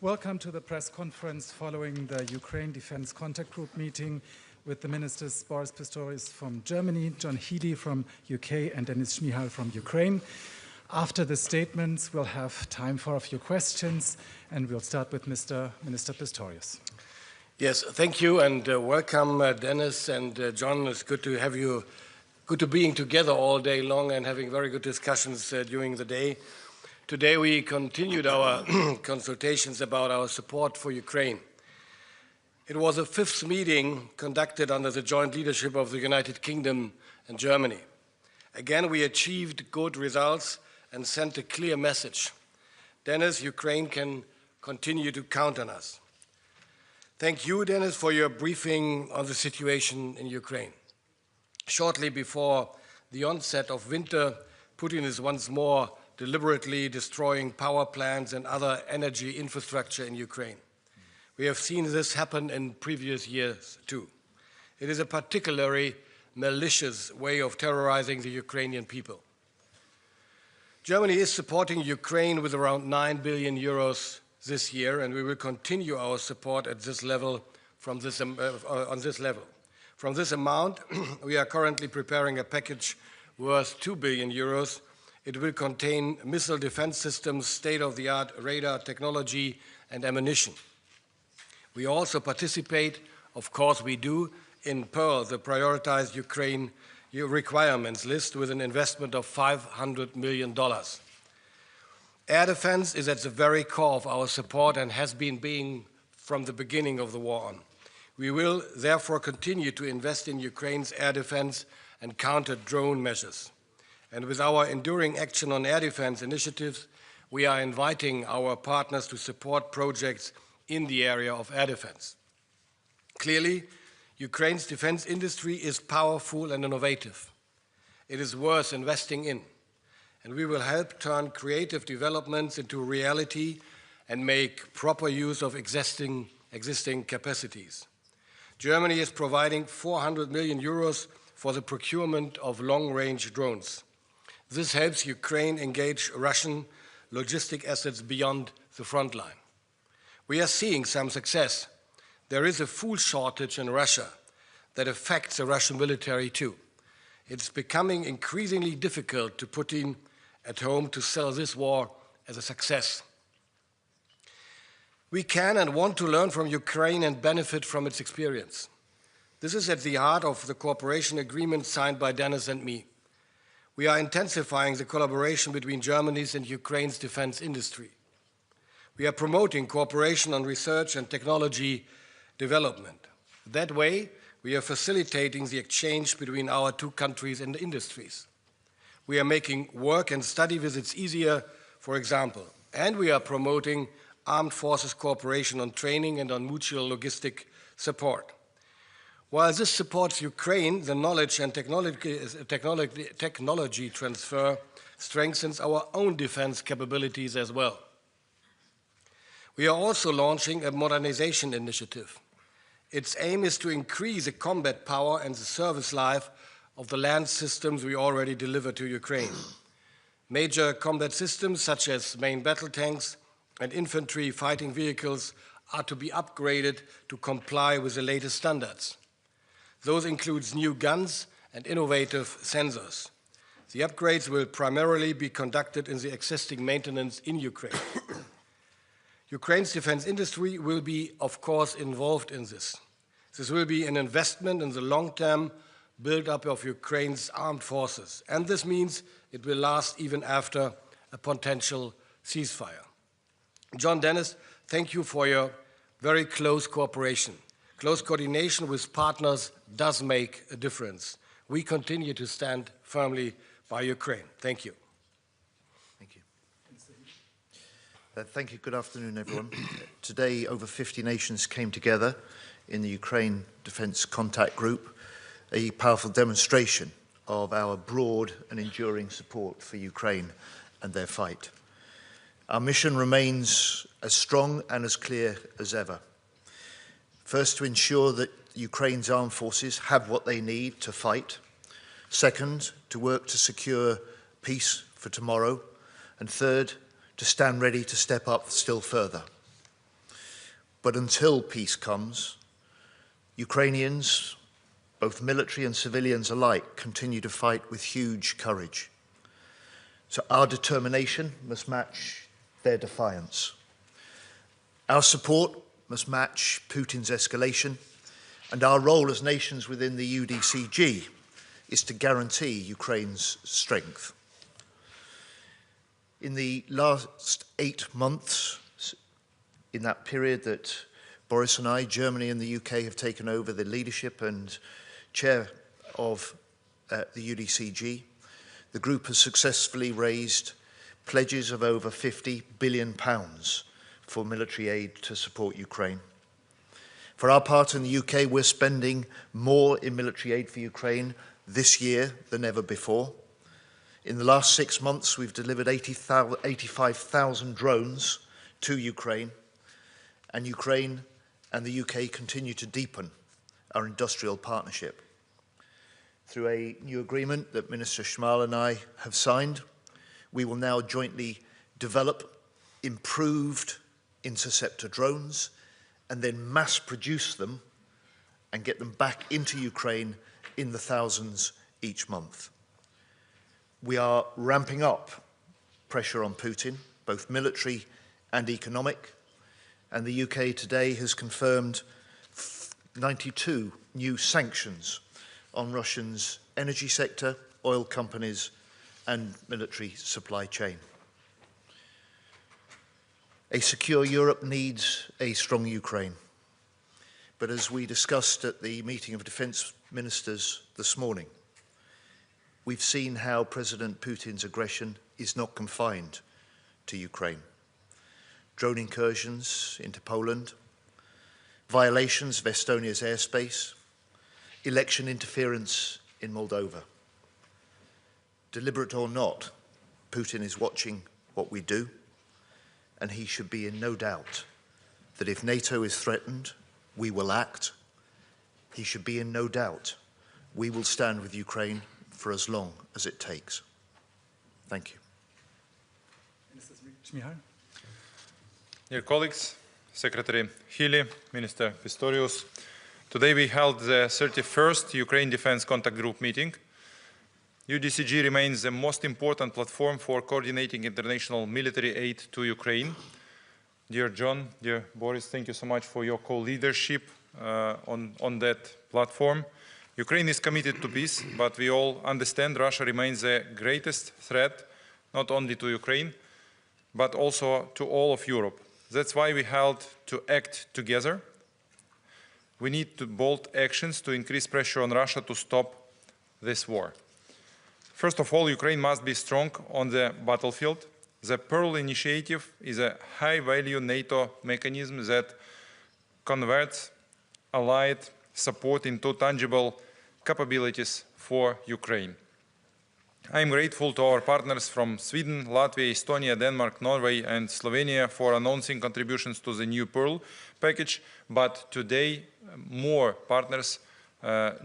Welcome to the press conference following the Ukraine Defence Contact Group meeting with the ministers Boris Pistorius from Germany, John Healey from UK, and Denis Shmyhal from Ukraine. After the statements, we'll have time for a few questions, and we'll start with Minister Pistorius. Yes, thank you, and welcome, Denis and John. It's good to have you, good to being together all day long and having very good discussions during the day. Today we continued our consultations about our support for Ukraine. It was a fifth meeting conducted under the joint leadership of the United Kingdom and Germany. Again, we achieved good results and sent a clear message. Denis, Ukraine can continue to count on us. Thank you, Denis, for your briefing on the situation in Ukraine. Shortly before the onset of winter, Putin is once more deliberately destroying power plants and other energy infrastructure in Ukraine. We have seen this happen in previous years too. It is a particularly malicious way of terrorizing the Ukrainian people. Germany is supporting Ukraine with around 9 billion euros this year, and we will continue our support at this level on this level. From this amount, we are currently preparing a package worth 2 billion euros. It will contain missile defense systems, state-of-the-art radar technology, and ammunition. We also participate, of course we do, in Pearl, the prioritized Ukraine requirements list with an investment of $500 million. Air defense is at the very core of our support and has been being from the beginning of the war on. We will therefore continue to invest in Ukraine's air defense and counter-drone measures. And with our enduring action on air defense initiatives, we are inviting our partners to support projects in the area of air defense. Clearly, Ukraine's defense industry is powerful and innovative. It is worth investing in, and we will help turn creative developments into reality and make proper use of existing capacities. Germany is providing 400 million euros for the procurement of long-range drones. This helps Ukraine engage Russian logistic assets beyond the front line. We are seeing some success. There is a food shortage in Russia that affects the Russian military too. It's becoming increasingly difficult to Putin at home to sell this war as a success. We can and want to learn from Ukraine and benefit from its experience. This is at the heart of the cooperation agreement signed by Denis and me. We are intensifying the collaboration between Germany's and Ukraine's defense industry. We are promoting cooperation on research and technology development. That way, we are facilitating the exchange between our two countries and industries. We are making work and study visits easier, for example, and we are promoting armed forces cooperation on training and on mutual logistic support. While this supports Ukraine, the knowledge and technology transfer strengthens our own defense capabilities as well. We are also launching a modernization initiative. Its aim is to increase the combat power and the service life of the land systems we already deliver to Ukraine. Major combat systems such as main battle tanks and infantry fighting vehicles are to be upgraded to comply with the latest standards. Those include new guns and innovative sensors. The upgrades will primarily be conducted in the existing maintenance in Ukraine. Ukraine's defense industry will be, of course, involved in this. This will be an investment in the long-term build-up of Ukraine's armed forces, and this means it will last even after a potential ceasefire. John, Denis, thank you for your very close cooperation. Close coordination with partners does make a difference. We continue to stand firmly by Ukraine. Thank you. Thank you. Thank you. Good afternoon, everyone. Today, over 50 nations came together in the Ukraine Defence Contact Group, a powerful demonstration of our broad and enduring support for Ukraine and their fight. Our mission remains as strong and as clear as ever. First, to ensure that Ukraine's armed forces have what they need to fight. Second, to work to secure peace for tomorrow. And third, to stand ready to step up still further. But until peace comes, Ukrainians, both military and civilians alike, continue to fight with huge courage. So our determination must match their defiance. Our support must match Putin's escalation, and our role as nations within the UDCG is to guarantee Ukraine's strength. In the last 8 months, in that period that Boris and I, Germany and the UK, have taken over the leadership and chair of the UDCG, the group has successfully raised pledges of over £50 billion for military aid to support Ukraine. For our part in the UK, we're spending more in military aid for Ukraine this year than ever before. In the last 6 months, we've delivered 85,000 drones to Ukraine, and Ukraine and the UK continue to deepen our industrial partnership. Through a new agreement that Minister Schmal and I have signed, we will now jointly develop improved interceptor drones and then mass produce them and get them back into Ukraine in the thousands each month. We are ramping up pressure on Putin, both military and economic, and the UK today has confirmed 92 new sanctions on Russia's energy sector, oil companies, and military supply chain. A secure Europe needs a strong Ukraine. But as we discussed at the meeting of defence ministers this morning, we've seen how President Putin's aggression is not confined to Ukraine. Drone incursions into Poland, violations of Estonia's airspace, election interference in Moldova. Deliberate or not, Putin is watching what we do, and he should be in no doubt that if NATO is threatened, we will act. He should be in no doubt we will stand with Ukraine for as long as it takes. Thank you. Minister Schmal. Dear colleagues, Secretary Healey, Minister Pistorius, today we held the 31st Ukraine Defence Contact Group meeting. UDCG remains the most important platform for coordinating international military aid to Ukraine. Dear John, dear Boris, thank you so much for your co-leadership on that platform. Ukraine is committed to peace, but we all understand Russia remains the greatest threat, not only to Ukraine, but also to all of Europe. That's why we held to act together. We need to bold actions to increase pressure on Russia to stop this war. First of all, Ukraine must be strong on the battlefield. The Pearl Initiative is a high-value NATO mechanism that converts allied support into tangible capabilities for Ukraine. I am grateful to our partners from Sweden, Latvia, Estonia, Denmark, Norway, and Slovenia for announcing contributions to the new Pearl package, but today more partners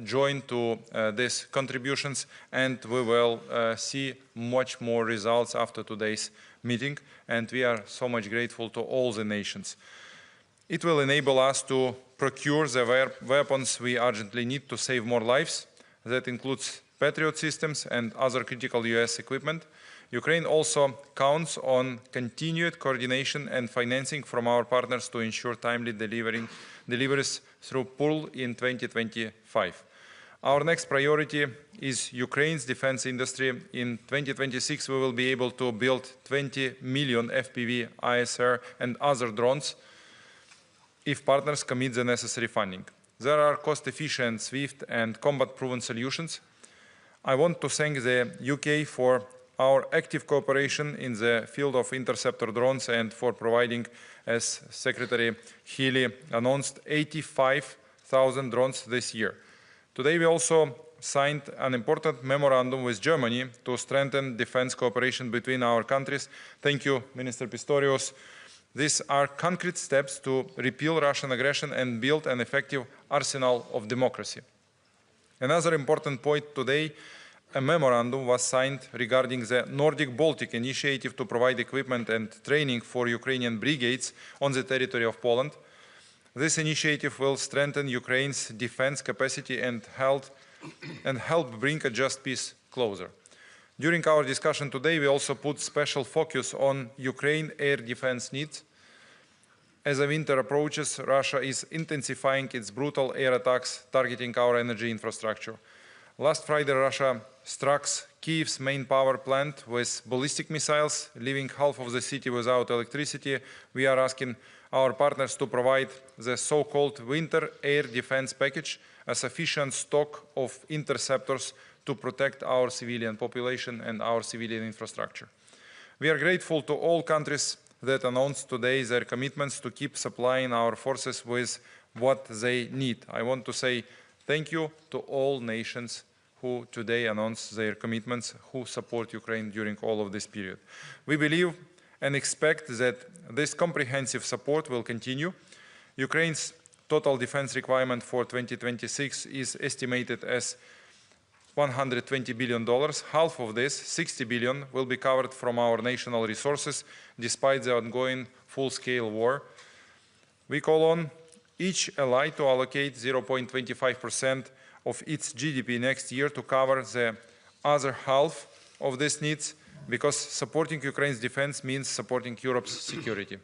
join to these contributions, and we will see much more results after today's meeting, and we are so much grateful to all the nations. It will enable us to procure the weapons we urgently need to save more lives. That includes Patriot systems and other critical US equipment. Ukraine also counts on continued coordination and financing from our partners to ensure timely deliveries through Pearl in 2025. Our next priority is Ukraine's defense industry. In 2026, we will be able to build 20 million FPV, ISR, and other drones if partners commit the necessary funding. There are cost-efficient, swift, and combat-proven solutions. I want to thank the UK for our active cooperation in the field of interceptor drones and for providing, as Secretary Healey announced, 85,000 drones this year. Today we also signed an important memorandum with Germany to strengthen defense cooperation between our countries. Thank you, Minister Pistorius. These are concrete steps to repeal Russian aggression and build an effective arsenal of democracy. Another important point today, a memorandum was signed regarding the Nordic-Baltic initiative to provide equipment and training for Ukrainian brigades on the territory of Poland. This initiative will strengthen Ukraine's defense capacity and help bring a just peace closer. During our discussion today, we also put special focus on Ukraine air defense needs. As the winter approaches, Russia is intensifying its brutal air attacks targeting our energy infrastructure. Last Friday, Russia struck Kyiv's main power plant with ballistic missiles, leaving half of the city without electricity. We are asking our partners to provide the so-called winter air defense package, a sufficient stock of interceptors to protect our civilian population and our civilian infrastructure. We are grateful to all countries that announced today their commitments to keep supplying our forces with what they need. I want to say thank you to all nations who today announced their commitments, who support Ukraine during all of this period. We believe and expect that this comprehensive support will continue. Ukraine's total defense requirement for 2026 is estimated as $120 billion. Half of this, $60 billion, will be covered from our national resources, despite the ongoing full-scale war. We call on each ally to allocate 0.25% of its GDP next year to cover the other half of these needs, because supporting Ukraine's defense means supporting Europe's security.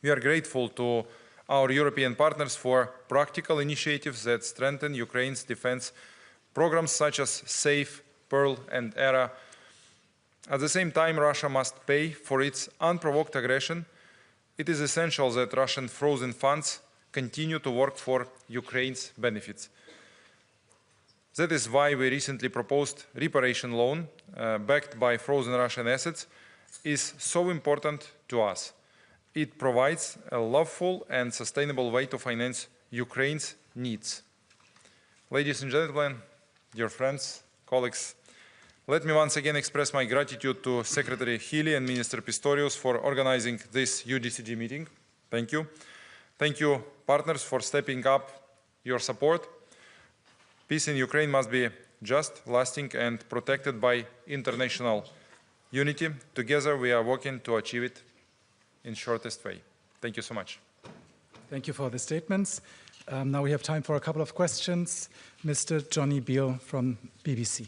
We are grateful to our European partners for practical initiatives that strengthen Ukraine's defense. Programs such as SAFE, Pearl, and ERA. At the same time, Russia must pay for its unprovoked aggression. It is essential that Russian frozen funds continue to work for Ukraine's benefits. That is why we recently proposed reparation loan backed by frozen Russian assets is so important to us. It provides a lawful and sustainable way to finance Ukraine's needs. Ladies and gentlemen, dear friends, colleagues, let me once again express my gratitude to Secretary Healey and Minister Pistorius for organizing this UDCG meeting. Thank you. Thank you, partners, for stepping up your support. Peace in Ukraine must be just, lasting, and protected by international unity. Together, we are working to achieve it in shortest way. Thank you so much. Thank you for the statements. Now we have time for a couple of questions. Mr. Johnny Beale from BBC.